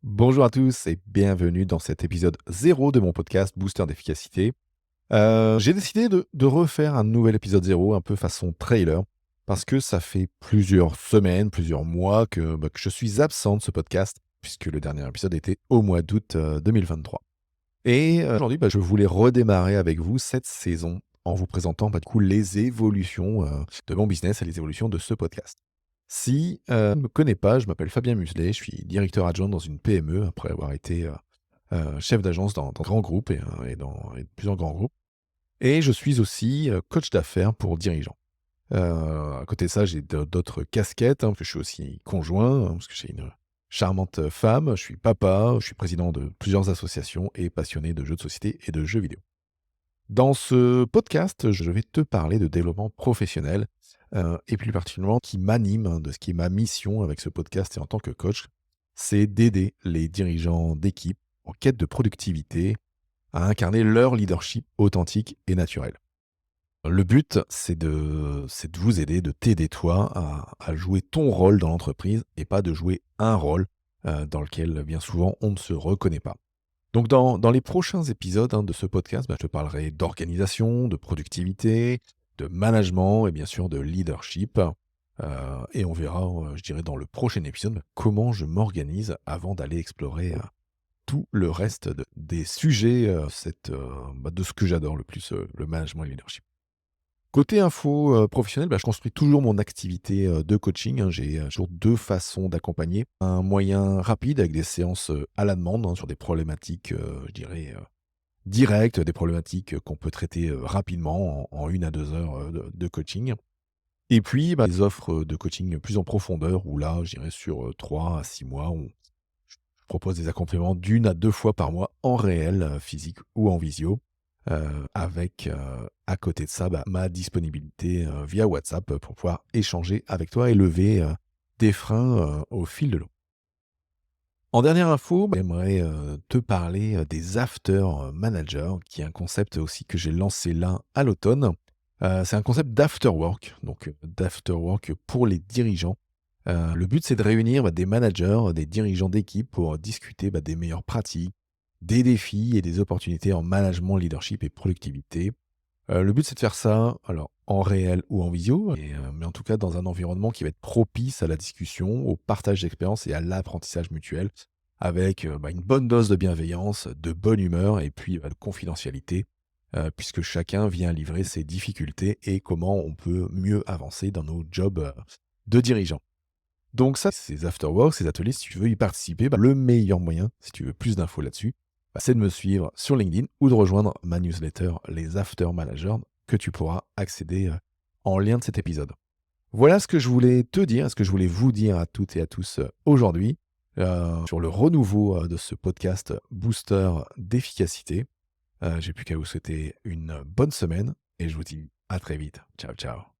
Bonjour à tous et bienvenue dans cet épisode 0 de mon podcast Booster d'efficacité. J'ai décidé de refaire un nouvel épisode 0 un peu façon trailer parce que ça fait plusieurs semaines, plusieurs mois que je suis absent de ce podcast puisque le dernier épisode était au mois d'août 2023. Et aujourd'hui, je voulais redémarrer avec vous cette saison en vous présentant du coup les évolutions de mon business et les évolutions de ce podcast. Si tu ne me connais pas, je m'appelle Fabien Muselet, je suis directeur adjoint dans une PME après avoir été chef d'agence dans de grands groupes et plusieurs grands groupes. Et je suis aussi coach d'affaires pour dirigeants. À côté de ça, j'ai d'autres casquettes, parce que je suis aussi conjoint, parce que j'ai une charmante femme, je suis papa, je suis président de plusieurs associations et passionné de jeux de société et de jeux vidéo. Dans ce podcast, je vais te parler de développement professionnel, et plus particulièrement qui m'anime, de ce qui est ma mission avec ce podcast et en tant que coach, c'est d'aider les dirigeants d'équipe en quête de productivité à incarner leur leadership authentique et naturel. Le but, c'est de vous aider, de t'aider toi à jouer ton rôle dans l'entreprise et pas de jouer un rôle, dans lequel bien souvent on ne se reconnaît pas. Donc dans les prochains épisodes, de ce podcast, je te parlerai d'organisation, de productivité, de management et bien sûr de leadership. Et on verra, je dirais dans le prochain épisode, comment je m'organise avant d'aller explorer, tout le reste des sujets, de ce que j'adore le plus, le management et le leadership. Côté info, professionnelle, je construis toujours mon activité, de coaching, J'ai, toujours 2 façons d'accompagner. Un moyen rapide avec des séances, à la demande, sur des problématiques, je dirais, directes, des problématiques, qu'on peut traiter, rapidement en 1 à 2 heures, de coaching. Et puis, des offres, de coaching plus en profondeur où là, je dirais sur, 3 à 6 mois, on je propose des accompagnements d'1 à 2 fois par mois en réel, physique ou en visio, avec, à côté de ça, ma disponibilité, via WhatsApp, pour pouvoir échanger avec toi et lever, des freins, au fil de l'eau. En dernière info, j'aimerais, te parler, des after, managers, qui est un concept aussi que j'ai lancé là, à l'automne. C'est un concept d'after work, donc d'after work pour les dirigeants. Le but, c'est de réunir, des managers, des dirigeants d'équipe pour discuter, des meilleures pratiques, des défis et des opportunités en management, leadership et productivité. Le but, c'est de faire ça, alors en réel ou en visio mais en tout cas dans un environnement qui va être propice à la discussion, au partage d'expériences et à l'apprentissage mutuel avec, une bonne dose de bienveillance, de bonne humeur et puis, de confidentialité, puisque chacun vient livrer ses difficultés et comment on peut mieux avancer dans nos jobs, de dirigeants. Donc ça, ces afterworks, ces ateliers, si tu veux y participer, le meilleur moyen, si tu veux plus d'infos là-dessus, c'est de me suivre sur LinkedIn ou de rejoindre ma newsletter Les After Managers que tu pourras accéder en lien de cet épisode. Voilà ce que je voulais te dire, ce que je voulais vous dire à toutes et à tous aujourd'hui sur le renouveau de ce podcast Booster d'efficacité. J'ai plus qu'à vous souhaiter une bonne semaine et je vous dis à très vite. Ciao, ciao.